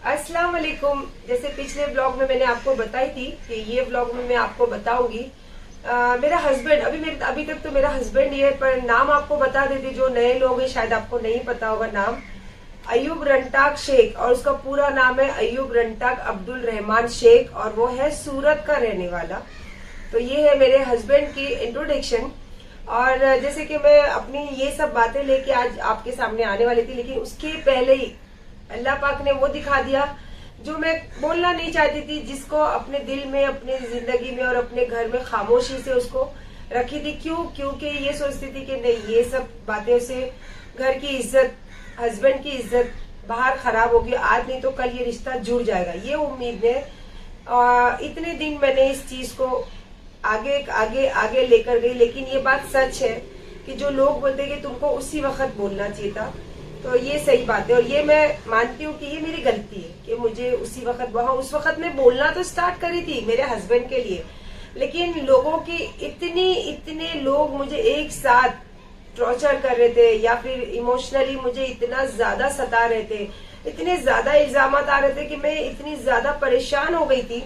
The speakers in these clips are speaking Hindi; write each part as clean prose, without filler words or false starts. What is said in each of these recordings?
अस्सलाम वालेकुम। जैसे पिछले ब्लॉग में मैंने आपको बताई थी कि ये ब्लॉग में मैं आपको बताऊंगी मेरा हस्बैंड, अभी तक तो मेरा हस्बैंड ही है, पर नाम आपको बता देती, जो नए लोग हैं शायद आपको नहीं पता होगा नाम। अयूब रंटाक शेख, और उसका पूरा नाम है अयूब रंटाक अब्दुल रहमान शेख, और वो है सूरत का रहने वाला। तो ये है मेरे हस्बैंड की इंट्रोडक्शन। और जैसे कि मैं अपनी ये सब बातें लेके आज आपके सामने आने वाली थी, लेकिन उसके पहले ही अल्लाह पाक ने वो दिखा दिया जो मैं बोलना नहीं चाहती थी, जिसको अपने दिल में, अपने जिंदगी में और अपने घर में खामोशी से उसको रखी थी। क्योंकि ये सोचती थी कि नहीं, ये सब बातें से घर की इज्जत, हस्बैंड की इज्जत बाहर खराब होगी, आज नहीं तो कल ये रिश्ता जुड़ जाएगा, ये उम्मीद है। इतने दिन मैंने इस चीज को आगे आगे आगे लेकर गई, लेकिन ये बात सच है कि जो लोग बोलते हैं कि तुमको उसी वक्त बोलना चाहिए था, तो ये सही बात है। और ये मैं मानती हूँ कि ये मेरी गलती है कि मुझे उसी वक्त, उस वक्त मैं बोलना तो स्टार्ट करी थी मेरे हस्बैंड के लिए, लेकिन लोगों की इतने लोग मुझे एक साथ टॉर्चर कर रहे थे, या फिर इमोशनली मुझे इतना ज्यादा सता रहे थे, इतने ज्यादा इल्जाम आ रहे थे कि मैं इतनी ज्यादा परेशान हो गई थी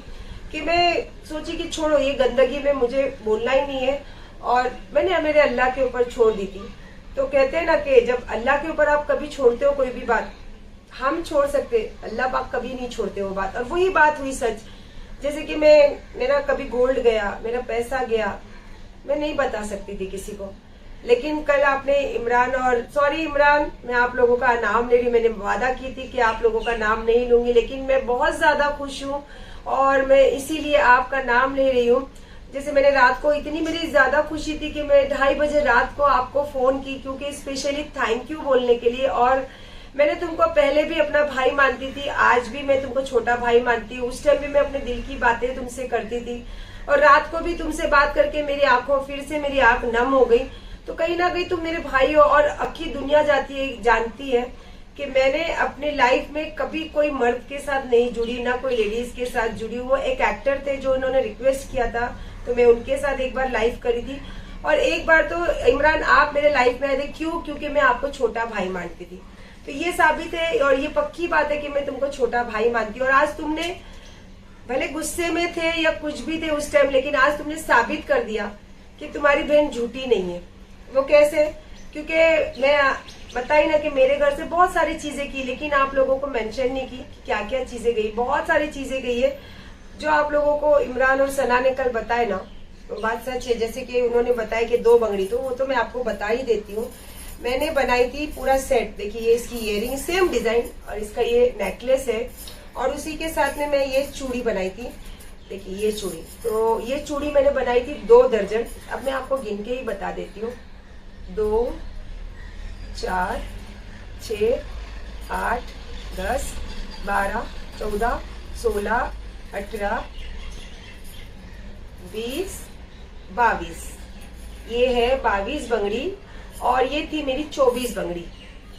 कि मैं सोची कि छोड़ो, ये गंदगी में मुझे बोलना ही नहीं है, और मैंने मेरे अल्लाह के ऊपर छोड़ दी थी। तो कहते हैं ना कि जब अल्लाह के ऊपर आप कभी छोड़ते हो कोई भी बात, हम छोड़ सकते, अल्लाह पाक कभी नहीं छोड़ते वो बात। और वही बात हुई सच। जैसे कि मेरा कभी गोल्ड गया, मेरा पैसा गया, मैं नहीं बता सकती थी किसी को, लेकिन कल आपने इमरान, और सॉरी इमरान, मैं आप लोगों का नाम ले रही, मैंने वादा की थी कि आप लोगों का नाम नहीं लूंगी, लेकिन मैं बहुत ज्यादा खुश हूँ और मैं इसीलिए आपका नाम ले रही हूँ। जैसे मैंने रात को, इतनी मेरी ज्यादा खुशी थी कि मैं 2:30 बजे रात को आपको फोन की, क्योंकि स्पेशली थैंक यू बोलने के लिए। और मैंने तुमको पहले भी अपना भाई मानती थी, आज भी मैं तुमको छोटा भाई मानती हूँ। उस टाइम भी मैं अपने दिल की बातें तुमसे करती थी, और रात को भी तुमसे बात करके मेरी आंखों, फिर से मेरी आंख नम हो गई। तो कहीं ना कहीं तुम मेरे भाई हो, और अक्की दुनिया जानती है कि मैंने अपने लाइफ में कभी कोई मर्द के साथ नहीं जुड़ी, ना कोई लेडीज के साथ जुड़ी। वो एक एक्टर थे जो उन्होंने रिक्वेस्ट किया था, तो मैं उनके साथ एक बार लाइव करी थी, और एक बार तो इमरान आप मेरे लाइफ में आए थे। क्योंकि मैं आपको छोटा भाई मानती थी। तो ये साबित है, और ये पक्की बात है कि मैं तुमको छोटा भाई मानती हूँ। और आज तुमने भले गुस्से में थे या कुछ भी थे उस टाइम, लेकिन आज तुमने साबित कर दिया कि तुम्हारी बहन झूठी नहीं है। वो कैसे? क्योंकि मैं बताई ना कि मेरे घर से बहुत सारी चीजें की, लेकिन आप लोगों को मेंशन नहीं की कि क्या क्या चीजें गई। बहुत सारी चीजें गई है जो आप लोगों को इमरान और सना ने कल बताए ना, तो बात सच है। जैसे कि उन्होंने बताया कि 2 बंगड़ी, तो वो तो मैं आपको बता ही देती हूँ। मैंने बनाई थी पूरा सेट। देखिए, ये इसकी इयरिंग सेम डिजाइन, और इसका ये नेकलेस है, और उसी के साथ में मैं ये चूड़ी बनाई थी। देखिए ये चूड़ी, तो ये चूड़ी मैंने बनाई थी 2 दर्जन। अब मैं आपको गिन के ही बता देती हूँ। 2, 4, 6, 8, 10, 12, 14, 16, 18, 20, 22। ये है 22 बंगड़ी, और ये थी मेरी 24 बंगड़ी।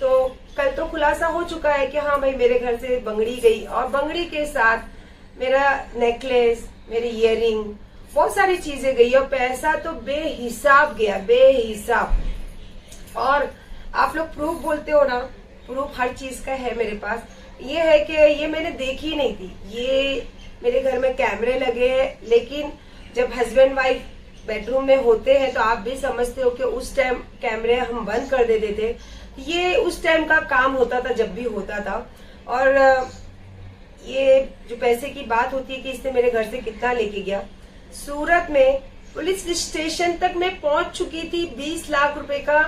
तो कल तो खुलासा हो चुका है कि हाँ भाई, मेरे घर से बंगड़ी गई, और बंगड़ी के साथ मेरा नेकलेस, मेरी इयरिंग, बहुत सारी चीजें गई, और पैसा तो बेहिसाब गया, बेहिसाब। और आप लोग प्रूफ बोलते हो ना, प्रूफ हर चीज का है मेरे पास। ये है कि ये मैंने देखी नहीं थी। ये मेरे घर में कैमरे लगे हैं, लेकिन जब हस्बैंड वाइफ बेडरूम में होते हैं तो आप भी समझते हो कि उस टाइम कैमरे हम बंद कर देते थे। ये उस टाइम का काम होता था जब भी होता था। और ये जो पैसे की बात होती है कि इसने मेरे घर से कितना लेके गया, सूरत में पुलिस स्टेशन तक मैं पहुंच चुकी थी 20 लाख रुपए का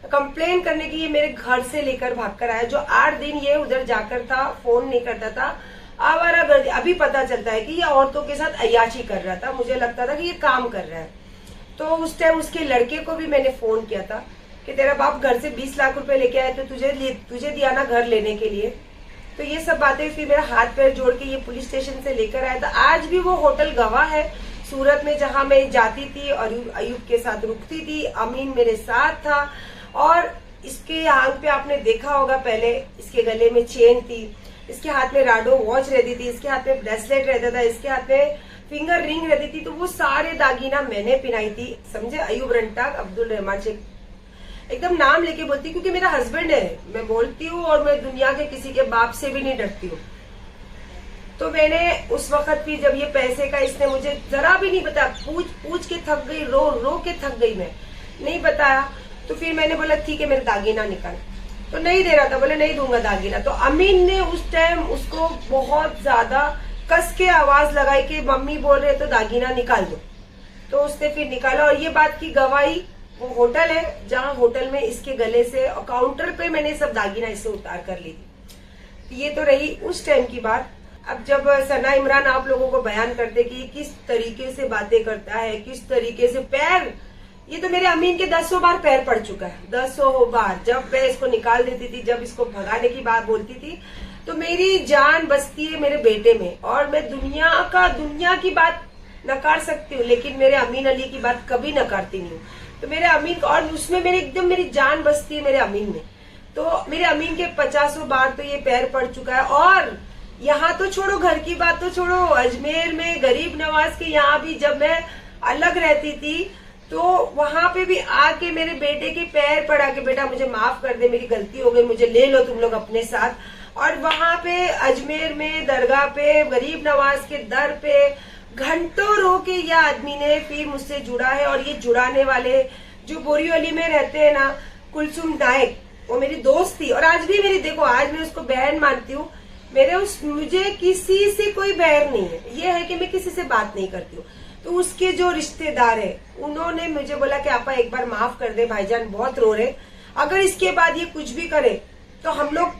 कंप्लेन करने की। ये मेरे घर से लेकर भागकर आया, जो 8 दिन ये उधर जाकर था, फोन नहीं करता था, आवारागर्दी। अभी पता चलता है कि ये औरतों के साथ अय्याशी कर रहा था, मुझे लगता था कि ये काम कर रहा है। तो उस टाइम उसके लड़के को भी मैंने फोन किया था कि तेरा बाप घर से 20 लाख रुपए लेके आया, तो तुझे दिया ना घर लेने के लिए। तो ये सब बातें फिर मेरा हाथ पैर जोड़ के ये पुलिस स्टेशन से लेकर आया था। आज भी वो होटल गवाह है सूरत में, जहां मैं जाती थी और अयूब के साथ रुकती थी। अमीन मेरे साथ था, और इसके आंख पे आपने देखा होगा, पहले इसके गले में चेन थी, इसके हाथ में राडो वॉच रहती थी, इसके हाथ में ब्रेसलेट रहता था, इसके हाथ में फिंगर रिंग रहती थी। तो वो सारे दागीना मैंने पहनाई थी, समझे। अयूब रंटाक अब्दुल रहमान शेख, एकदम नाम लेके बोलती, क्योंकि मेरा हस्बैंड है, मैं बोलती हूँ, और मैं दुनिया के किसी के बाप से भी नहीं डरती हूँ। तो मैंने उस वक्त भी जब ये पैसे का इसने मुझे जरा भी नहीं बताया, पूछ के थक गई, रो के थक गई, मैं नहीं बताया। तो फिर मैंने बोला ठीक है मेरे दागीना निकाल, तो नहीं दे रहा था, बोले नहीं दूंगा दागीना। तो अमीन ने उस टाइम उसको बहुत ज्यादा कस के आवाज लगाई कि मम्मी बोल रहे तो दागीना निकाल दो। तो उसने फिर निकाला, और ये बात की गवाही, वो होटल है जहाँ होटल में इसके गले से काउंटर पे मैंने सब दागीना इससे उतार कर ली थी। ये तो रही उस टाइम की बात। अब जब सना इमरान आप लोगों को बयान करते कि किस तरीके से बातें करता है, किस तरीके से पैर, ये तो मेरे अमीन के 10 बार पैर पड़ चुका है, 10 बार। जब मैं इसको निकाल देती थी, जब इसको भगाने की बात बोलती थी, तो मेरी जान बसती है मेरे बेटे में। और मैं दुनिया की बात नकार सकती हूँ, लेकिन मेरे अमीन अली की बात कभी नकारती नहीं हूँ। तो मेरे अमीन, और उसमें मेरे एकदम मेरी जान बसती है मेरे अमीन में। तो मेरे अमीन के 50 बार तो ये पैर पड़ चुका है। और यहाँ तो छोड़ो, घर की बात तो छोड़ो, अजमेर में गरीब नवाज के यहाँ भी जब मैं अलग रहती थी, तो वहां पे भी आके मेरे बेटे के पैर पड़ा के बेटा मुझे माफ कर दे, मेरी गलती हो गई, मुझे ले लो तुम लोग अपने साथ। और वहां पे अजमेर में दरगाह पे गरीब नवाज के दर पे घंटों रो के यह आदमी ने फिर मुझसे जुड़ा है। और ये जुड़ाने वाले जो बोरीवली में रहते हैं ना, कुलसुम नायक, वो मेरी दोस्त थी और आज भी मेरी, देखो आज मैं उसको बहन मानती हूँ। मुझे किसी से कोई बैर नहीं है, ये है कि मैं किसी से बात नहीं करती हूँ। तो उसके जो रिश्तेदार है उन्होंने मुझे बोला कि आपा एक बार माफ कर दे, भाईजान बहुत रो रहे, अगर इसके बाद ये कुछ भी करे तो हम लोग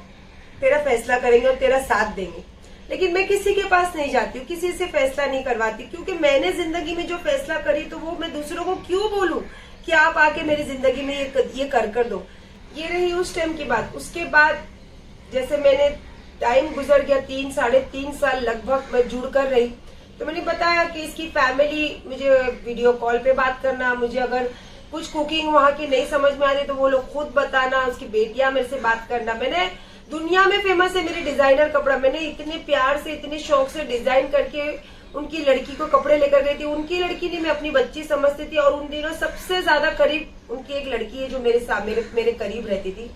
तेरा फैसला करेंगे और तेरा साथ देंगे। लेकिन मैं किसी के पास नहीं जाती हूँ, किसी से फैसला नहीं करवाती, क्योंकि मैंने जिंदगी में जो फैसला करी तो वो मैं दूसरों को क्यों बोलूं कि आप आके मेरी जिंदगी में ये कर दो। ये रही उस टाइम की बात। उसके बाद जैसे मैंने टाइम गुजर गया, 3-3.5 साल लगभग मैं जुड़ कर रही, तो मैंने बताया कि इसकी फैमिली मुझे वीडियो कॉल पे बात करना, मुझे अगर कुछ कुकिंग वहाँ की नहीं समझ में आ रही तो वो लोग खुद बताना, उसकी बेटियां मेरे से बात करना। मैंने दुनिया में फेमस है मेरी डिजाइनर कपड़ा, मैंने इतने प्यार से इतने शौक से डिजाइन करके उनकी लड़की को कपड़े लेकर गई थी। उनकी लड़की नहीं, मैं अपनी बच्ची समझती थी। और उन दिनों सबसे ज्यादा करीब उनकी एक लड़की है जो मेरे करीब रहती थी,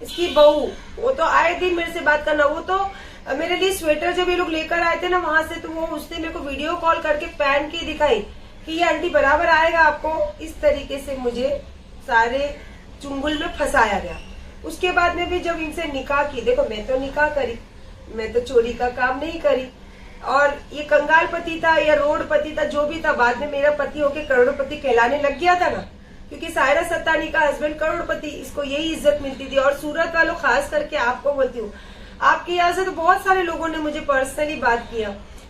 इसकी बहू, वो तो आए दिन मेरे से बात करना। वो तो मेरे लिए स्वेटर जब ये लोग लेकर आए थे ना वहां से, तो वो उसने मेरे को वीडियो कॉल करके पहन के दिखाई कि ये आंटी बराबर आएगा आपको। इस तरीके से मुझे सारे चुंगल में फंसाया गया। उसके बाद में भी जब इनसे निकाह की, देखो मैं तो निकाह करी, मैं तो चोरी का काम नहीं करी। और ये कंगाल पति था या रोड पति था, जो भी था, बाद में मेरा पति होके करोड़पति कहलाने लग गया था ना, क्योंकि सायरा सत्तानी का हस्बैंड करोड़पति, इसको यही इज्जत मिलती थी। और सूरत वालों, खास करके आपको बोलती हूँ, आपके यहाँ से तो बहुत सारे लोगों ने मुझे पर्सनली बात किया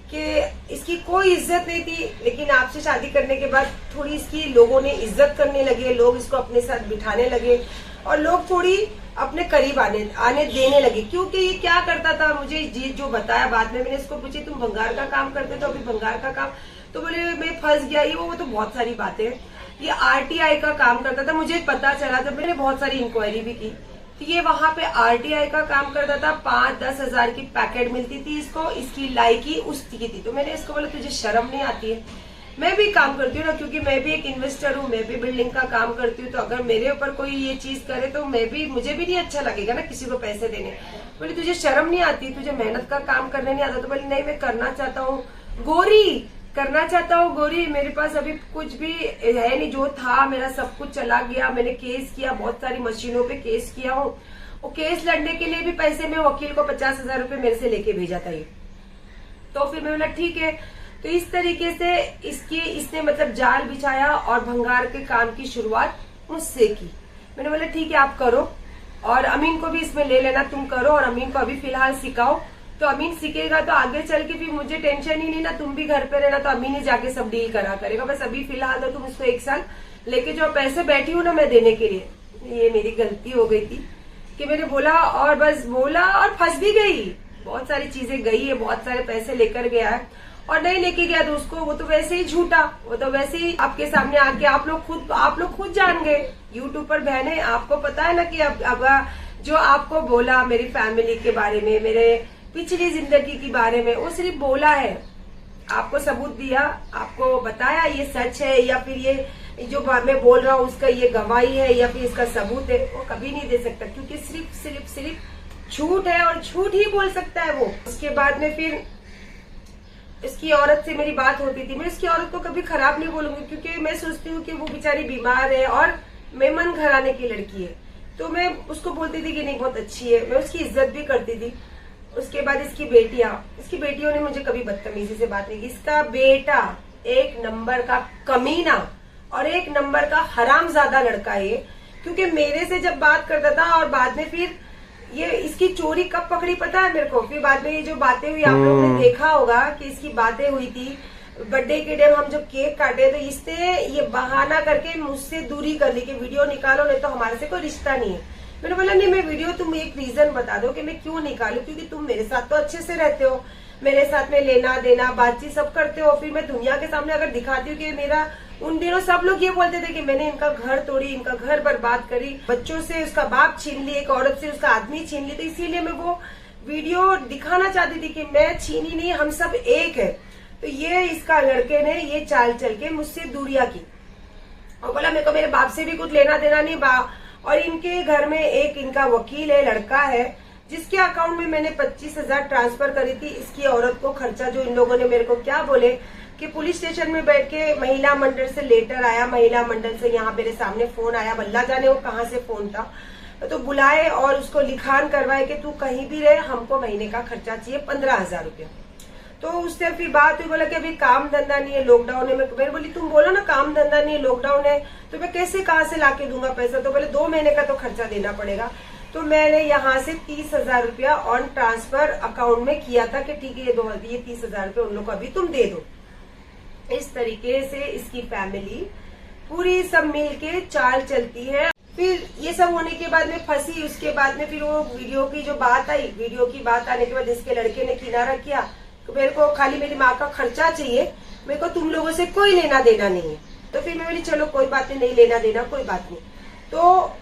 कि इसकी कोई इज्जत नहीं थी, लेकिन आपसे शादी करने के बाद थोड़ी इसकी लोगों ने इज्जत करने लगे, लोग इसको अपने साथ बिठाने लगे और लोग थोड़ी अपने करीब आने देने लगे। क्योंकि ये क्या करता था, मुझे जो बताया, बाद में मैंने इसको पूछी तुम भंगार का काम करते तो अभी भंगार का काम, तो बोले मैं फंस गया। ये वो तो बहुत सारी बातें। ये आरटीआई का काम करता था, मुझे पता चला जब मैंने बहुत सारी इंक्वायरी भी की, तो ये वहां पे आरटीआई का काम करता था। 5-10 हजार की पैकेट मिलती थी इसको, इसकी लाइकी उसकी थी। तो मैंने इसको बोला तुझे शर्म नहीं आती है? मैं भी काम करती हूँ ना, क्योंकि मैं भी एक इन्वेस्टर हूँ, मैं भी बिल्डिंग का काम करती हूँ। तो अगर मेरे ऊपर कोई ये चीज करे तो मुझे भी नहीं अच्छा लगेगा ना किसी को पैसे देने। बोली तुझे शर्म नहीं आती, तुझे मेहनत का काम करने नहीं आता? तो बोली नहीं मैं करना चाहता हूँ गोरी, करना चाहता हूँ गोरी, मेरे पास अभी कुछ भी है नहीं, जो था मेरा सब कुछ चला गया। मैंने केस किया, बहुत सारी मशीनों पे केस किया हूँ। वो केस लड़ने के लिए भी पैसे में वकील को 50,000 रुपए मेरे से लेके भेजा था ये। तो फिर मैं बोला ठीक है। तो इस तरीके से इसने मतलब जाल बिछाया और भंगार के काम की शुरुआत मुझसे की। मैंने बोला ठीक है आप करो, और अमीन को भी इसमें ले लेना, तुम करो और अमीन को अभी फिलहाल सिखाओ। तो अमीन सीखेगा तो आगे चल के भी मुझे टेंशन ही नहीं ना, तुम भी घर पे रहना, तो अमीन ही जाके सब डील करा करेगा। बस अभी फिलहाल तो तुम इसको 1 साल लेके जो पैसे बैठी हूँ ना मैं देने के लिए। ये मेरी गलती हो गई थी कि मैंने बोला और बस बोला और फंस भी गई। बहुत सारी चीजें गई है, बहुत सारे पैसे लेकर गया है, और नहीं लेके गया तो उसको, वो तो वैसे ही झूठा, वो तो वैसे ही आपके सामने आके आप लोग खुद जान गए। यूट्यूब पर बहने आपको पता है ना कि अब जो आपको बोला मेरी फैमिली के बारे में, मेरे पिछली जिंदगी के बारे में, वो सिर्फ बोला है, आपको सबूत दिया, आपको बताया ये सच है या फिर ये जो मैं बोल रहा हूँ उसका ये गवाही है या फिर इसका सबूत है, वो कभी नहीं दे सकता, क्योंकि सिर्फ झूठ है और झूठ ही बोल सकता है वो। उसके बाद में फिर इसकी औरत से मेरी बात होती थी। मैं इसकी औरत को कभी खराब नहीं बोलूंगी, क्योंकि मैं सोचती हूँ कि वो बेचारी बीमार है और मेमन घराने की लड़की है, तो मैं उसको बोलती थी कि नहीं बहुत अच्छी है, मैं उसकी इज्जत भी करती थी। उसके बाद इसकी बेटियों ने मुझे कभी बदतमीजी से बात नहीं की। इसका बेटा एक नंबर का कमीना और एक नंबर का हरामजादा लड़का है, क्योंकि मेरे से जब बात करता था और बाद में फिर ये इसकी चोरी कब पकड़ी पता है मेरे को, फिर बाद में ये जो बातें हुई आप लोगों ने देखा होगा कि इसकी बातें हुई थी बर्थडे के टाइम हम जब केक काटे, तो इसने ये बहाना करके मुझसे दूरी कर ली कि वीडियो निकालो, नहीं तो हमारे से कोई रिश्ता नहीं है। मैंने बोला नहीं, मैं वीडियो, तुम एक रीजन बता दो कि मैं क्यों निकालू, क्योंकि तुम मेरे साथ तो अच्छे से रहते हो, मेरे साथ में लेना देना बातचीत सब करते हो। फिर मैं दुनिया के सामने अगर दिखाती हूँ कि मेरा, उन दिनों सब लोग ये बोलते थे कि मैंने इनका घर तोड़ी, इनका घर बर्बाद करी, बच्चों से उसका बाप छीन ली, एक औरत से उसका आदमी छीन ली, तो इसीलिए मैं वो वीडियो दिखाना चाहती थी कि मैं छीनी नहीं, हम सब एक है। तो ये इसका लड़के ने ये चाल चल के मुझसे दूरिया की और बोला मेरे को मेरे बाप से भी कुछ लेना देना नहीं और इनके घर में एक इनका वकील है, लड़का है, जिसके अकाउंट में मैंने 25,000 ट्रांसफर करी थी। इसकी औरत को खर्चा जो इन लोगों ने मेरे को क्या बोले कि पुलिस स्टेशन में बैठ के महिला मंडल से लेटर आया, महिला मंडल से यहाँ मेरे सामने फोन आया, बल्ला जाने वो कहाँ से फोन था, तो बुलाए और उसको लिखान करवाए कि तू कहीं भी रहे, हमको महीने का खर्चा चाहिए 15,000 रुपया। तो उससे फिर बात हुई, बोला कि अभी काम धंधा नहीं है, लॉकडाउन है। मैं बोली तुम बोलो ना काम धंधा नहीं है, लॉकडाउन है, तो मैं कैसे कहाँ से लाके दूंगा पैसा, तो बोले 2 महीने का तो खर्चा देना पड़ेगा। तो मैंने यहाँ से 30,000 रुपया ऑन ट्रांसफर अकाउंट में किया था कि ठीक है ये 30,000 रुपये उन लोग को अभी तुम दे दो। इस तरीके से इसकी फैमिली पूरी सब मिल के चाल चलती है। फिर ये सब होने के बाद में फंसी, उसके बाद में फिर वो वीडियो की जो बात आई, वीडियो की बात आने के बाद इसके लड़के ने किनारा किया तो मेरे को खाली मेरी माँ का खर्चा चाहिए, मेरे को तुम लोगों से कोई लेना देना नहीं है। तो फिर मैं बोली चलो कोई बात नहीं लेना देना कोई बात नहीं। तो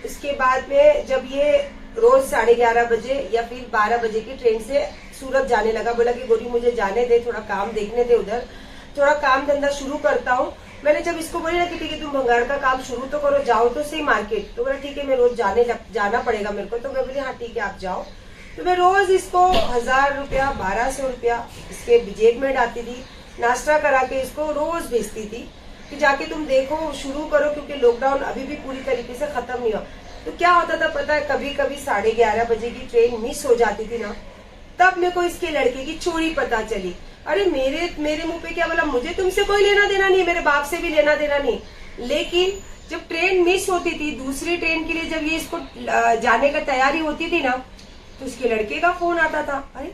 इसके बाद में जब ये रोज 11:30 बजे या फिर 12 बजे की ट्रेन से सूरत जाने लगा, बोला कि गोरी मुझे जाने दे, थोड़ा काम देखने दे, उधर थोड़ा काम धंधा शुरू करता हूँ। मैंने जब इसको बोली ना कि ठीक है तुम भंगार का काम शुरू तो करो, जाओ तो सही मार्केट, तो बोला ठीक है मैं रोज जाना पड़ेगा मेरे को। तो मैं बोली हाँ ठीक है आप जाओ। तो मैं रोज इसको 1,000 रुपया 1,200 रुपया इसके जेब में डालती थी, नाश्ता करा के इसको रोज भेजती थी कि जाके तुम देखो शुरू करो, क्योंकि लॉकडाउन अभी भी पूरी तरीके से खत्म नहीं हुआ। तो क्या होता था पता है, कभी कभी 11:30 बजे की ट्रेन मिस हो जाती थी ना, तब मेरे को इसके लड़के की चोरी पता चली। अरे मेरे मुंह पे क्या बोला, मुझे तुमसे कोई लेना देना नहीं, मेरे बाप से भी लेना देना नहीं। लेकिन जब ट्रेन मिस होती थी, दूसरी ट्रेन के लिए जब ये इसको जाने का तैयारी होती थी ना, तो उसके लड़के का फोन आता था। अरे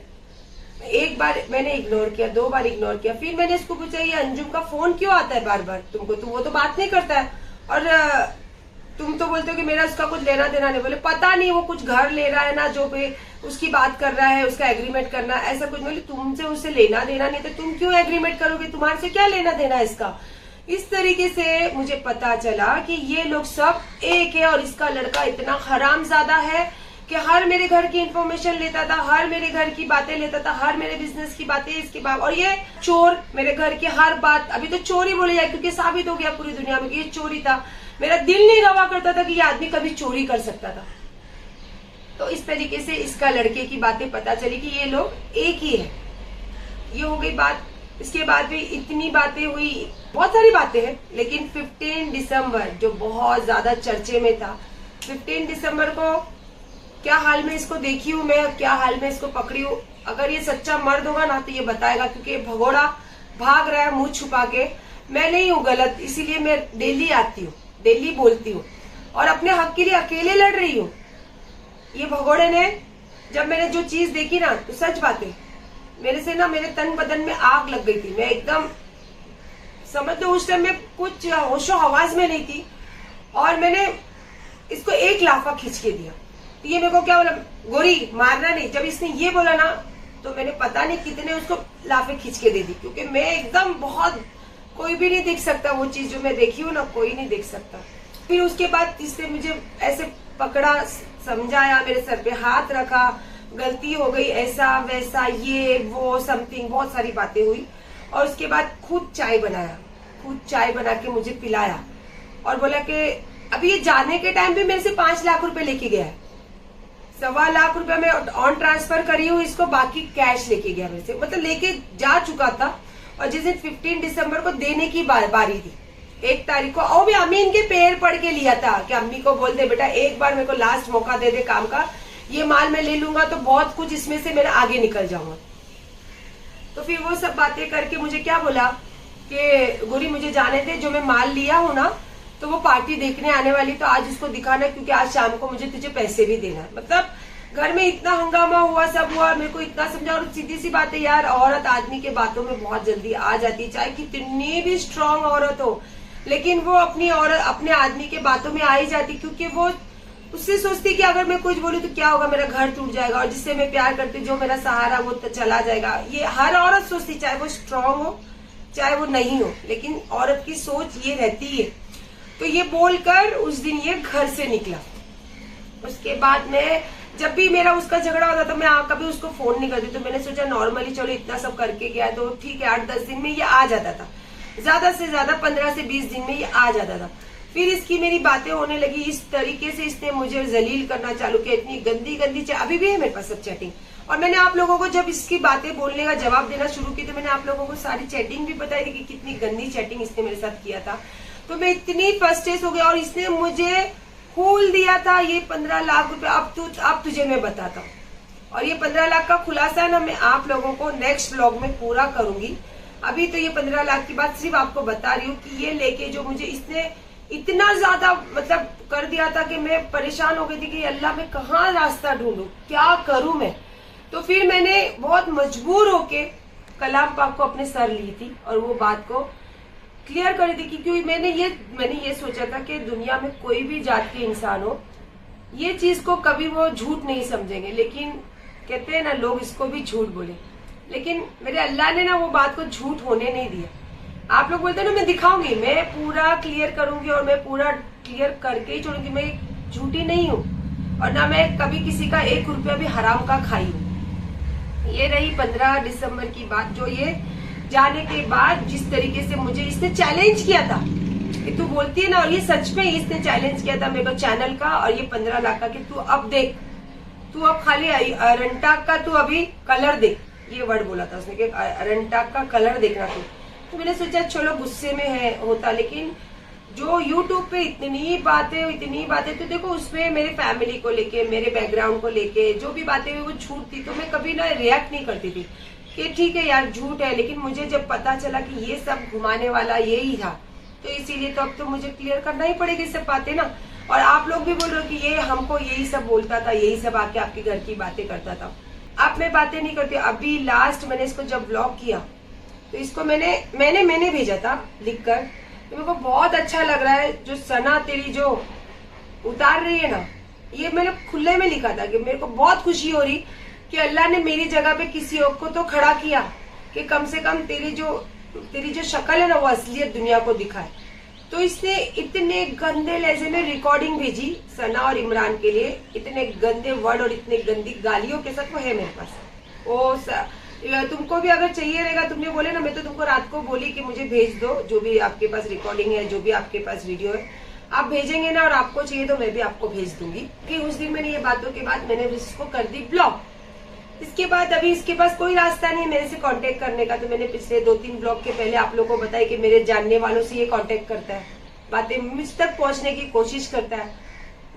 एक बार मैंने इग्नोर किया, 2 बार इग्नोर किया, फिर मैंने इसको पूछा ये अंजुम का फोन क्यों आता है बार बार तुमको, तो वो तो बात नहीं करता है और तुम तो बोलते हो कि मेरा उसका कुछ लेना देना नहीं। बोले पता नहीं वो कुछ घर ले रहा है ना, जो पे उसकी बात कर रहा है, उसका एग्रीमेंट करना ऐसा कुछ। बोले तुमसे उससे लेना देना नहीं तो तुम क्यों एग्रीमेंट करोगे, तुम्हारे से क्या लेना देना इसका। इस तरीके से मुझे पता चला कि ये लोग सब एक है और इसका लड़का इतना हरामजादा है कि हर मेरे घर की इंफॉर्मेशन लेता था, हर मेरे घर की बातें लेता था, हर मेरे बिजनेस की बातें इसके बाप। और ये चोर मेरे घर की हर बात, अभी तो चोरी बोले जाए क्योंकि साबित हो गया पूरी दुनिया में कि ये चोरी था। मेरा दिल नहीं रवा करता था कि ये आदमी कभी चोरी कर सकता था। तो इस तरीके से इसका लड़के की बातें पता चली कि ये लोग एक ही है। ये हो गई बात। इसके बाद भी इतनी बातें हुई, बहुत सारी बातें हैं, लेकिन 15 दिसंबर जो बहुत ज्यादा चर्चे में था, 15 दिसंबर को क्या हाल में इसको देखी हूँ मैं, क्या हाल में इसको पकड़ी हूँ। अगर ये सच्चा मर्द होगा ना तो ये बताएगा, क्योंकि भगोड़ा भाग रहा है मुंह छुपा के। मैं नहीं हूँ गलत, इसीलिए मैं डेली आती हूँ, डेली बोलती हूँ और अपने हक के लिए अकेले लड़ रही हूँ। ये भगोड़े ने जब मैंने जो चीज देखी ना, तो सच बात है, मेरे से ना मेरे तन बदन में आग लग गई थी। मैं एकदम समझ लो उस टाइम में कुछ होशो हवास में नहीं थी और मैंने इसको एक लाफा खींच के दिया। तो ये मेरे को क्या बोला, गोरी मारना नहीं। जब इसने ये बोला ना तो मैंने पता नहीं कितने उसको लाफे खींच के दे दी, क्योंकि मैं एकदम बहुत, कोई भी नहीं देख सकता वो चीज जो मैं देखी हूँ ना, कोई नहीं देख सकता। फिर उसके बाद इसने मुझे ऐसे पकड़ा, समझाया, मेरे सर पे हाथ रखा, गलती हो गई, ऐसा वैसा ये वो समथिंग, बहुत सारी बातें हुई। और उसके बाद खुद चाय बनाया, खुद चाय बना के मुझे पिलाया और बोला कि अभी ये जाने के टाइम भी मेरे से 5 लाख रुपए लेके गया है। 1.25 लाख रुपया मैं ऑन ट्रांसफर करी हूँ इसको, बाकी कैश लेके गया मेरे से, मतलब लेके जा चुका था। और जिस दिन 15 दिसंबर को देने की बारी थी, 1 तारीख को, और भी अमीन के पैर पड़ के लिया था कि अम्मी को बोल दे बेटा एक बार मेरे को लास्ट मौका दे दे काम का, ये माल मैं ले लूंगा तो बहुत कुछ इसमें से मेरा आगे निकल जाऊंगा। तो फिर वो सब बातें करके मुझे क्या बोला कि गुरी मुझे जाने दे, जो मैं माल लिया हूं ना तो वो पार्टी देखने आने वाली, तो आज उसको दिखाना क्योंकि आज शाम को मुझे तुझे पैसे भी देना है। मतलब घर में इतना हंगामा हुआ, सब हुआ, मेरे को इतना समझा। और सीधी सी बात है यार, औरत आदमी के बातों में बहुत जल्दी आ जाती है, चाहे कितनी भी स्ट्रांग औरत हो, लेकिन वो अपने आदमी के बातों में आ ही जाती, क्योंकि वो उससे सोचती कि अगर मैं कुछ बोलूं तो क्या होगा, मेरा घर टूट जाएगा, और जिससे मैं प्यार करती जो मेरा सहारा वो तो चला जाएगा। ये हर औरत सोचती, चाहे वो स्ट्रांग हो चाहे वो नहीं हो, लेकिन औरत की सोच ये रहती है। तो ये बोलकर उस दिन ये घर से निकला। उसके बाद में जब भी मेरा उसका झगड़ा होता तो मैं कभी उसको फोन नहीं करती, तो मैंने सोचा नॉर्मली चलो इतना सब करके गया तो ठीक है, 8-10 दिन में ये आ जाता था, ज्यादा से ज्यादा 15 से 20 दिन में ये आ जाता था। फिर इसकी मेरी बातें होने लगी, इस तरीके से इसने मुझे जलील करना चालू किया, इतनी गंदी गंदी अभी भी है मेरे पास सब चैटिंग। और मैंने आप लोगों को जब इसकी बातें बोलने का जवाब देना शुरू की तो मैंने आप लोगों को सारी चैटिंग भी बताई थी कि कितनी गंदी चैटिंग इसने मेरे साथ किया था। तो मैं इतनी फ्रस्ट्रेट हो गया, और इसने मुझे खूल दिया था ये 15 लाख रुपए। अब तुझे मैं बताता हूँ, और ये 15 लाख का खुलासा है ना, मैं आप लोगों को नेक्स्ट ब्लॉग में पूरा करूंगी। अभी तो ये 15 लाख की बात सिर्फ आपको बता रही हूँ कि ये लेके जो मुझे इसने इतना ज्यादा मतलब कर दिया था कि मैं परेशान हो गई थी कि अल्लाह मैं कहाँ रास्ता ढूंढूं, क्या करूं मैं। तो फिर मैंने बहुत मजबूर होके कलाम पाक को अपने सर ली थी और वो बात को क्लियर कर दी कि क्योंकि मैंने ये सोचा था कि दुनिया में कोई भी जात के इंसान हो, ये चीज को कभी वो झूठ नहीं समझेंगे, लेकिन कहते हैं ना लोग इसको भी झूठ बोले, लेकिन मेरे अल्लाह ने ना वो बात को झूठ होने नहीं दिया। आप लोग बोलते हैं ना मैं दिखाऊंगी, मैं पूरा क्लियर करूंगी और मैं पूरा क्लियर करके ही छोड़ूंगी। मैं झूठी नहीं हूँ और ना मैं कभी किसी का 1 रुपया भी हराम का खाई हूँ। ये रही 15 दिसंबर की बात, जो ये जाने के बाद जिस तरीके से मुझे इसने चैलेंज किया था कि तू बोलती है ना, और ये सच में इसने चैलेंज किया था मेरे को चैनल का और ये 15 लाख का कि तू अब देख, तू अब खाली अरंटाक का तू अभी कलर देख, ये वर्ड बोला था उसने कि अरंटाक का कलर देखना तू। तो मैंने सोचा चलो गुस्से में होता, लेकिन जो YouTube पे इतनी बातें तो देखो उसमें मेरे फैमिली को लेके, मेरे बैकग्राउंड को लेके जो भी बातें हुई वो झूठ थी, तो मैं कभी ना रिएक्ट नहीं करती थी कि ठीक है यार झूठ है। लेकिन मुझे जब पता चला कि ये सब घुमाने वाला यही था, तो इसीलिए तो अब तो मुझे क्लियर करना ही पड़ेगी सब बातें ना। और आप लोग भी बोल रहे हो कि ये हमको यही सब बोलता था, यही सब आके आपके घर की बातें करता था। अब मैं बातें नहीं करती। अभी लास्ट मैंने इसको जब ब्लॉक किया तो इसको मैंने भेजा था लिखकर, तो मेरे को बहुत अच्छा लग रहा है जो सना तेरी जो उतार रही है ना, ये मैंने खुले में लिखा था कि मेरे को बहुत खुशी हो रही कि अल्लाह ने मेरी जगह पे किसी और को तो खड़ा किया कि कम से कम तेरी जो शक्ल है ना वो असलियत दुनिया को दिखाए। तो इसने इतने गंदे लहजे में रिकॉर्डिंग भेजी सना और इमरान के लिए, इतने गंदे वर्ड और इतने गंदी गालियों के साथ वो है मेरे पास। तुमको भी अगर चाहिए रहेगा, तुमने बोले ना, मैं तो तुमको रात को बोली कि मुझे भेज दो जो भी आपके पास रिकॉर्डिंग है, जो भी आपके पास वीडियो है, आप भेजेंगे ना और आपको चाहिए तो मैं भी आपको भेज दूंगी। कि उस दिन मैंने ये बातों के बाद मैंने इसको कर दी ब्लॉक। इसके बाद अभी इसके पास कोई रास्ता नहीं मेरे से कांटेक्ट करने का। तो मैंने पिछले 2-3 ब्लॉग के पहले आप लोगों को बताया कि मेरे जानने वालों से ये कांटेक्ट करता है, बातें मुझ तक पहुंचने की कोशिश करता है,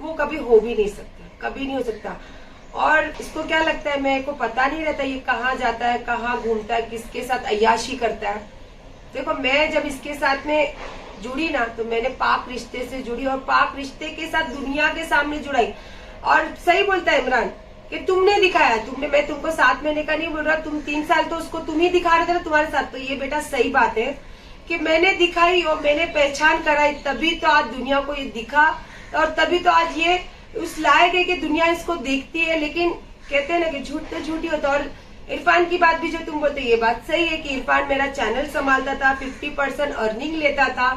वो कभी हो भी नहीं सकता, कभी नहीं हो सकता। और इसको क्या लगता है, मेरे को पता नहीं रहता ये कहाँ जाता है, कहाँ घूमता है, किसके साथ अय्याशी करता है। देखो मैं जब इसके साथ में जुड़ी ना, तो मैंने पाक रिश्ते से जुड़ी और पाक रिश्ते के साथ दुनिया के सामने जुड़ाई। और सही बोलता है इमरान कि तुमने दिखाया, मैं तुमको 7 महीने का नहीं बोल रहा, तुम 3 साल तो उसको तुम ही दिखा रहे थे ना तुम्हारे साथ। तो ये बेटा सही बात है कि मैंने दिखाई और मैंने पहचान कराई, तभी तो आज दुनिया को ये दिखा और तभी तो आज ये उस लायक है कि दुनिया इसको देखती है। लेकिन कहते हैं ना कि झूठ तो झूठ ही होता है। और इरफान की बात भी जो तुम बोलते, ये बात सही है कि इरफान मेरा चैनल संभालता था, 50% अर्निंग लेता था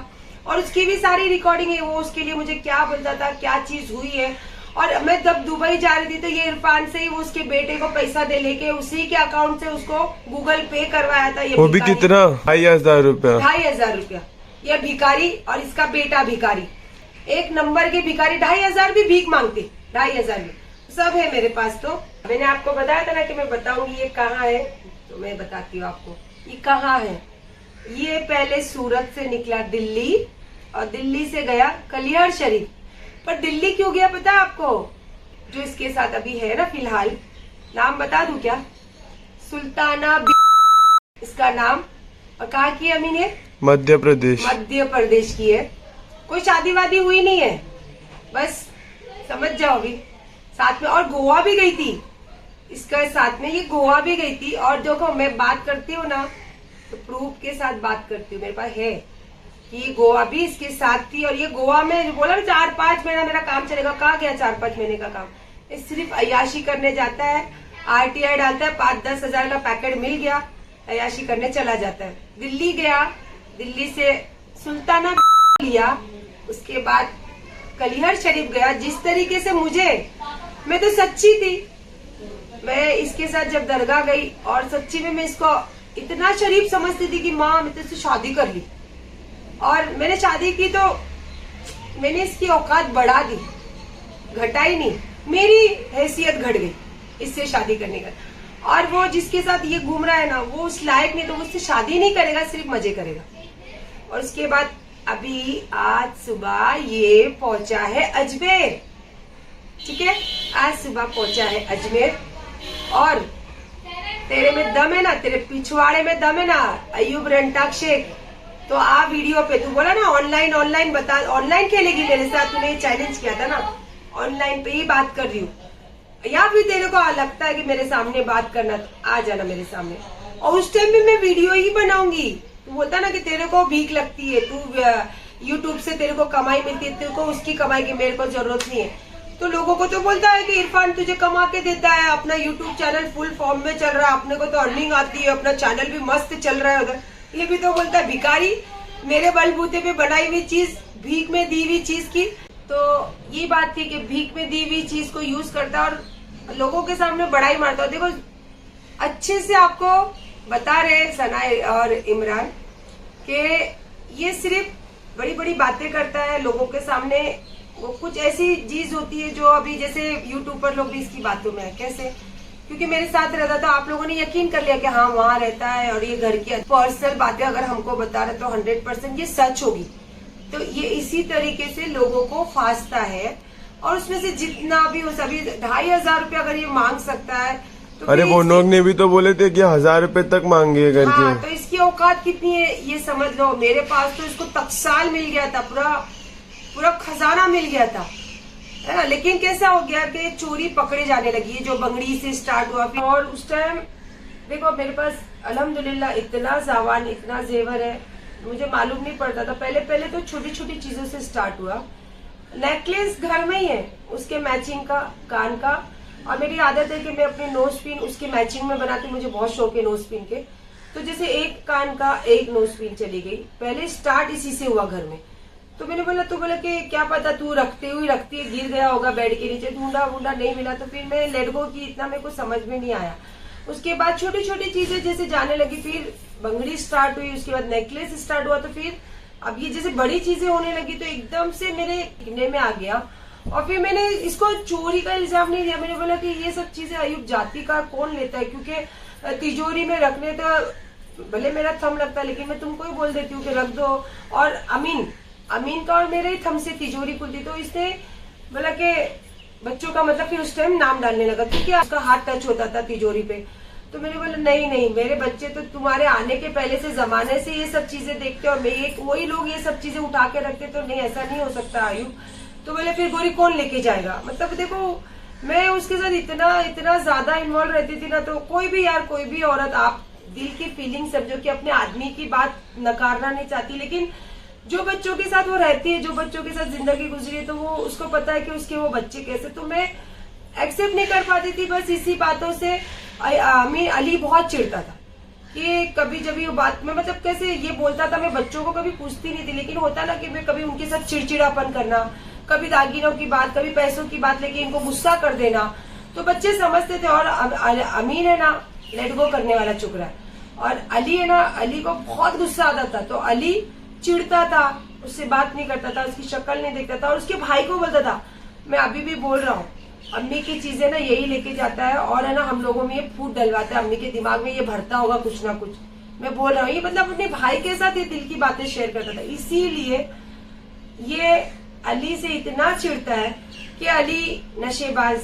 और उसकी भी सारी रिकॉर्डिंग है। वो उसके लिए मुझे क्या बोलता था, क्या चीज हुई है। और मैं जब दुबई जा रही थी तो ये इरफान से ही वो उसके बेटे को पैसा दे लेके उसी के अकाउंट से उसको गूगल पे करवाया था। ये वो भी कितना 2500 रुपया, 2500 रुपया। ये भिखारी और इसका बेटा भिखारी, 1 नंबर के भिखारी, 2500 भी भीख मांगते, 2500 में सब है मेरे पास। तो मैंने आपको बताया था ना कि मैं बताऊंगी ये कहाँ है, तो मैं बताती हूँ आपको ये कहाँ है। ये पहले सूरत से निकला दिल्ली, और दिल्ली से गया कलियार शरीफ। पर दिल्ली क्यों गया पता है आपको? जो इसके साथ अभी है ना फिलहाल, नाम बता दूं क्या? सुल्ताना इसका नाम। और कहाँ की अमीन है? मध्य प्रदेश। मध्य प्रदेश की है। कोई शादी वादी हुई नहीं है, बस समझ जाओ अभी साथ में। और गोवा भी गई थी इसका साथ में, ये गोवा भी गई थी। और देखो मैं बात करती हूँ ना तो प्रूफ के साथ बात करती हूँ, मेरे पास है कि ये गोवा भी इसके साथ थी। और ये गोवा में जो बोला ना 4-5 महीना मेरा काम चलेगा, कहाँ गया 4-5 महीने का काम? ये सिर्फ अय्याशी करने जाता है, RTI डालता है, 5-10 हजार का पैकेट मिल गया, अय्याशी करने चला जाता है। दिल्ली गया, दिल्ली से सुल्ताना लिया, उसके बाद कलियार शरीफ गया। जिस तरीके से मैं तो सच्ची थी, मैं इसके साथ जब दरगाह गई और सच्ची में मैं इसको इतना शरीफ समझती थी कि माँ मैं तो इससे शादी कर ली। और मैंने शादी की तो मैंने इसकी औकात बढ़ा दी, घटाई नहीं। मेरी हैसियत घट गई इससे शादी करने का। और वो जिसके साथ ये घूम रहा है ना, वो उस लायक नहीं, तो वो उससे शादी नहीं करेगा, सिर्फ मजे करेगा। और उसके बाद अभी आज सुबह ये पहुंचा है अजमेर, ठीक है, आज सुबह पहुंचा है अजमेर। और तेरे में दम है ना, तेरे पिछवाड़े में दम है ना अयूब रंटाक शेख, तो आ वीडियो पे तू बोला ना ऑनलाइन बता, ऑनलाइन खेलेगी मेरे साथ, तूने चैलेंज किया था ना, ऑनलाइन पे ही बात कर रही हूँ। या फिर तेरे को लगता है कि मेरे सामने बात करना, तो आ जाना मेरे सामने, और उस टाइम भी मैं वीडियो ही बनाऊंगी। तू बोलता ना कि तेरे को भीख लगती है, तू यूट्यूब से तेरे को कमाई मिलती है, तेरे को उसकी कमाई की मेरे को जरूरत नहीं है। तो लोगों को तो बोलता है कि इरफान तुझे कमा के देता है, अपना यूट्यूब चैनल फुल फॉर्म में चल रहा है, अपने को तो अर्निंग आती है, अपना चैनल भी मस्त चल रहा है उधर। ये भी तो बोलता है भिखारी, मेरे बलबूते पे बनाई हुई चीज, भीख में दी हुई चीज की। तो ये बात थी कि भीख में दी हुई चीज को यूज करता है और लोगों के सामने बड़ाई मारता है। देखो अच्छे से आपको बता रहे सनाए और इमरान कि ये सिर्फ बड़ी बड़ी बातें करता है लोगों के सामने। वो कुछ ऐसी चीज होती है जो अभी जैसे यूट्यूब पर लोग भी इसकी बातों में है। कैसे? क्योंकि मेरे साथ रहता था, आप लोगों ने यकीन कर लिया कि हाँ वहाँ रहता है, और ये घर की पर्सनल बातें अगर हमको बता रहे तो 100% ये सच होगी। तो ये इसी तरीके से लोगों को फांसता है, और उसमें से जितना भी हो सभी 2,500 रुपया अगर ये मांग सकता है तो अरे वो लोग ने भी तो बोले थे कि 1,000 रुपए तक मांगे करके। हाँ, तो इसकी औकात कितनी है ये समझ लो। मेरे पास तो इसको टकसाल मिल गया था, पूरा खजाना मिल गया था, है ना। लेकिन कैसा हो गया कि चोरी पकड़े जाने लगी, जो बंगड़ी से स्टार्ट हुआ। और उस टाइम देखो मेरे पास अल्हम्दुलिल्लाह इतना सामान, इतना जेवर है, मुझे मालूम नहीं पड़ता था। पहले तो छोटी छोटी चीजों से स्टार्ट हुआ। नेकलेस घर में ही है, उसके मैचिंग का कान का, और मेरी आदत है कि मैं अपने नोज पिन उसके मैचिंग में बनाती हूँ, मुझे बहुत शौक है नोज पिन के। तो जैसे एक कान का एक नोज पिन चली गई, पहले स्टार्ट इसी से हुआ घर में। तो मैंने बोला, तो बोला कि क्या पता तू रखती है गिर गया होगा बेड के नीचे, ढूंढा नहीं मिला। तो फिर मैं लेट गो की, इतना मेरे को समझ में नहीं आया। उसके बाद छोटी छोटी चीजें जैसे जाने लगी, फिर बंगड़ी स्टार्ट हुई, उसके बाद नेकलेस स्टार्ट हुआ। तो फिर अब ये जैसे बड़ी चीजें होने लगी तो एकदम से मेरे गिरने में आ गया। और फिर मैंने इसको चोरी का इल्जाम नहीं दिया, मैंने बोला कि ये सब चीजें अयूब जाति का कौन लेता है, क्योंकि तिजोरी में रखने तो भले मेरा थम लगता है, लेकिन मैं तुमको ही बोल देती हूँ कि रख दो। और अमीन का और मेरे ही थम से तिजोरी खुलती। तो इसने बोला कि बच्चों का मतलब, फिर उस टाइम नाम डालने लगा क्योंकि उसका हाथ टच होता था तिजोरी पे। तो मैंने बोला नहीं, मेरे बच्चे तो तुम्हारे आने के पहले से जमाने से ये सब चीजें देखते, और वही लोग ये सब चीजें उठा के रखते, तो नहीं ऐसा नहीं हो सकता आयुब। तो बोले फिर गोरी कौन लेके जाएगा। मतलब देखो मैं उसके साथ इतना ज्यादा इन्वॉल्व रहती थी ना, तो कोई भी औरत, आप दिल की फीलिंग समझो कि अपने आदमी की बात नकारना नहीं चाहती, लेकिन जो बच्चों के साथ वो रहती है, जो बच्चों के साथ जिंदगी गुजरी है, तो वो उसको पता है कि उसके वो बच्चे कैसे। तो मैं एक्सेप्ट नहीं कर पाती थी। बस इसी बातों से अली बहुत चिढ़ता था कि कभी जब ये बात में, मतलब कैसे ये बोलता था, मैं बच्चों को कभी पूछती नहीं थी, लेकिन होता ना कि मैं कभी उनके साथ चिड़चिड़ापन करना, कभी दागिनों की बात, कभी पैसों की बात लेके इनको गुस्सा कर देना, तो बच्चे समझते थे। और अमीन है ना लेट गो करने वाला चुकरा है, और अली है ना, अली को बहुत गुस्सा आता था, तो अली चिढ़ता था, उससे बात नहीं करता था, उसकी शक्ल नहीं देखता था, और उसके भाई को बोलता था, मैं अभी भी बोल रहा हूँ अम्मी की चीजें ना यही लेके जाता है और है ना हम लोगों में ये फूट डलवाता है, अम्मी के दिमाग में ये भरता होगा कुछ ना कुछ। मैं बोल रहा हूँ ये मतलब अपने भाई के साथ ये दिल की बातें शेयर करता था, इसीलिए ये अली से इतना चिढ़ता है कि अली नशेबाज,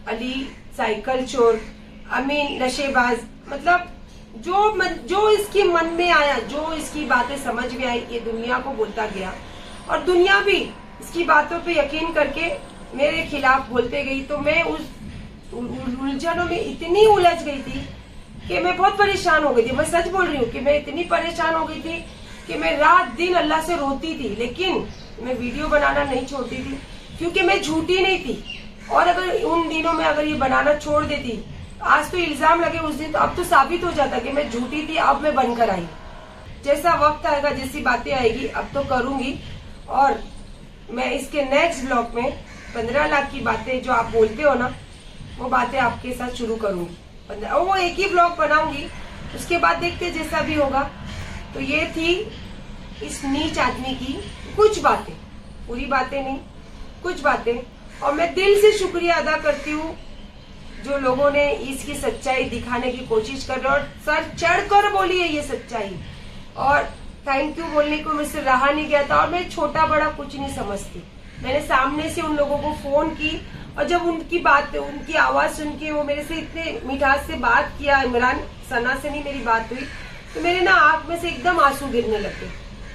अली साइकिल चोर, अमीन नशेबाज, मतलब जो इसके मन में आया, जो इसकी बातें समझ में आई, ये दुनिया को बोलता गया और दुनिया भी इसकी बातों पे यकीन करके मेरे खिलाफ बोलते गई। तो मैं उस उलझनों में इतनी उलझ गई थी कि मैं बहुत परेशान हो गई थी। मैं सच बोल रही हूँ कि मैं इतनी परेशान हो गई थी कि मैं रात दिन अल्लाह से रोती थी, लेकिन मैं वीडियो बनाना नहीं छोड़ती थी क्योंकि मैं झूठी नहीं थी। और अगर उन दिनों में अगर ये बनाना छोड़ देती, आज तो इल्जाम लगे उस दिन, तो अब तो साबित हो जाता कि मैं झूठी थी, अब मैं बनकर आई। जैसा वक्त आएगा, जैसी बातें आएगी, अब तो करूंगी। और मैं इसके नेक्स्ट ब्लॉग में 15 लाख की बातें जो आप बोलते हो ना, वो बातें आपके साथ शुरू करूंगी। वो एक ही ब्लॉग बनाऊंगी, उसके बाद देखते जैसा भी होगा। तो ये थी इस नीच आदमी की कुछ बातें, पूरी बातें नहीं, कुछ बातें। और मैं दिल से शुक्रिया अदा करती हूँ जो लोगों ने इसकी सच्चाई दिखाने की कोशिश कर रहे और सर चढ़कर बोली है ये सच्चाई। और थैंक यू बोलने को मुझसे रहा नहीं गया था। और मैं छोटा बड़ा कुछ नहीं समझती, मैंने सामने से उन लोगों को फोन की और जब उनकी बात, उनकी आवाज सुन के वो मेरे से इतने मिठास से बात किया, इमरान सना से नहीं मेरी बात हुई, तो मेरे ना आंख में से एकदम आंसू गिरने लगे।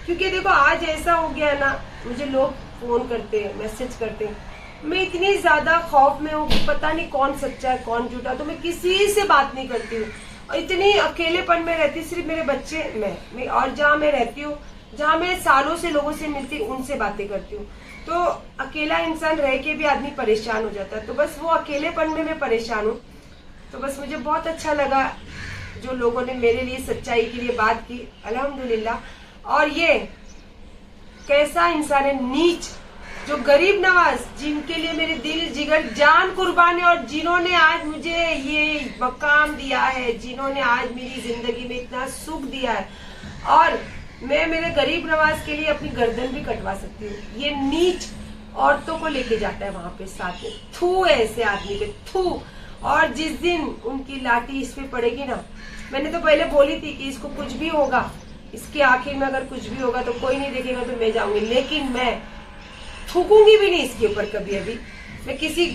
क्योंकि देखो आज ऐसा हो गया है ना, मुझे लोग फोन करते हैं, मैसेज करते हैं, मैं इतनी ज्यादा खौफ में हूँ कि पता नहीं कौन सच्चा है कौन झूठा, तो मैं किसी से बात नहीं करती हूँ। और इतनी अकेलेपन में रहती, सिर्फ मेरे बच्चे, मैं और जहाँ मैं रहती हूँ, जहाँ मैं सालों से लोगों से मिलती उनसे बातें करती हूँ। तो अकेला इंसान रह के भी आदमी परेशान हो जाता है, तो बस वो अकेलेपन में मैं परेशान हूँ। तो बस मुझे बहुत अच्छा लगा जो लोगों ने मेरे लिए सच्चाई के लिए बात की, अल्हम्दुलिल्लाह। और ये कैसा इंसान है नीच, जो गरीब नवाज, जिनके लिए मेरे दिल जिगर जान कुर्बान है और जिन्होंने आज मुझे ये मकाम दिया है, जिन्होंने आज मेरी जिंदगी में इतना सुख दिया है, और मैं मेरे गरीब नवाज के लिए अपनी गर्दन भी कटवा सकती हूँ। ये नीच औरतों को लेके जाता है वहां पे साथ में, थू ऐसे आदमी पे थू। और जिस दिन उनकी लाठी इस पे पड़ेगी ना, मैंने तो पहले बोली थी कि इसको कुछ भी होगा, इसके आखिर में अगर कुछ भी होगा तो कोई नहीं देखेगा तो मैं जाऊंगी, लेकिन मैं थूकूंगी भी नहीं इसके ऊपर कभी। अभी मैं किसी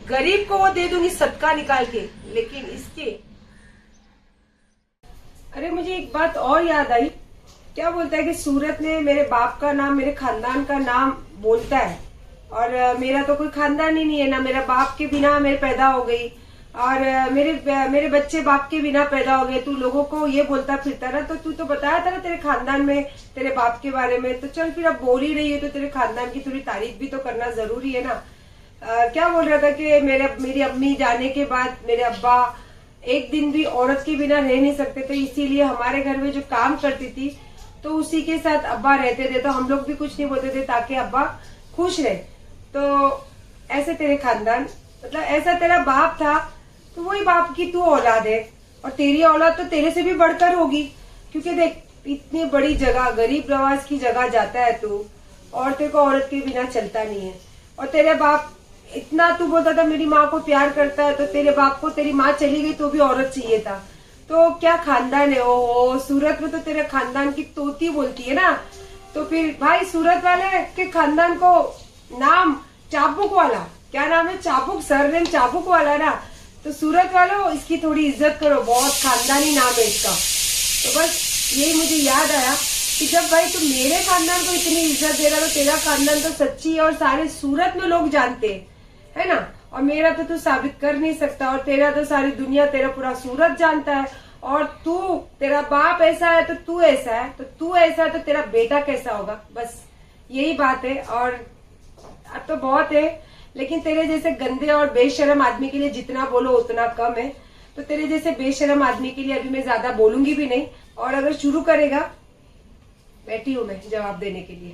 गरीब को वो दे दूंगी सदका निकाल के, लेकिन इसके। अरे मुझे एक बात और याद आई, क्या बोलता है कि सूरत ने मेरे बाप का नाम, मेरे खानदान का नाम बोलता है, और मेरा तो कोई खानदान ही नहीं है ना, मेरा बाप के बिना मेरे पैदा हो गई और मेरे बच्चे बाप के बिना पैदा हो गए। तू लोगों को ये बोलता फिरता ना, तो तू तो बताया था ना तेरे खानदान में, तेरे बाप के बारे में, तो चल फिर अब बोल ही रही है तो तेरे खानदान की थोड़ी तारीफ भी तो करना जरूरी है ना। क्या बोल रहा था कि मेरी अम्मी जाने के बाद मेरे अब्बा एक दिन भी औरत के बिना रह नहीं सकते थे, इसीलिए हमारे घर में जो काम करती थी तो उसी के साथ अब्बा रहते थे, तो हम लोग भी कुछ नहीं बोलते थे ताकि अब्बा खुश रहे। तो ऐसे तेरे खानदान, मतलब ऐसा तेरा बाप था, तो वही बाप की तू औलाद है, और तेरी औलाद तो तेरे से भी बढ़कर होगी। क्योंकि देख इतनी बड़ी जगह, गरीब नवाज की जगह जाता है तू, और तेरे को औरत के बिना चलता नहीं है। और तेरे बाप इतना तू बोलता था मेरी माँ को प्यार करता है, तो तेरे बाप को तेरी माँ चली गई तो भी औरत चाहिए था। तो क्या खानदान है। ओ सूरत में तो तेरे खानदान की तोती बोलती है ना, तो फिर भाई सूरत वाले के खानदान को नाम चाबुक वाला, क्या नाम है, चाबुक, सरनेम चाबुक वाला ना, तो सूरत वालों इसकी थोड़ी इज्जत करो, बहुत खानदानी नाम है इसका। तो बस यही मुझे याद आया कि जब भाई तू मेरे खानदान को इतनी इज्जत दे रहा तो तेरा खानदान तो सच्ची है और सारे सूरत में लोग जानते है ना, और मेरा तो तू साबित कर नहीं सकता, और तेरा तो सारी दुनिया, तेरा पूरा सूरत जानता है। और तू, तेरा बाप ऐसा है तो तू ऐसा है, तो तू ऐसा है तो तेरा बेटा कैसा होगा, बस यही बात है। और अब तो बहुत है, लेकिन तेरे जैसे गंदे और बेशरम आदमी के लिए जितना बोलो उतना कम है। तो तेरे जैसे बेशरम आदमी के लिए अभी मैं ज्यादा बोलूंगी भी नहीं, और अगर शुरू करेगा, बैठी हूं मैं जवाब देने के लिए।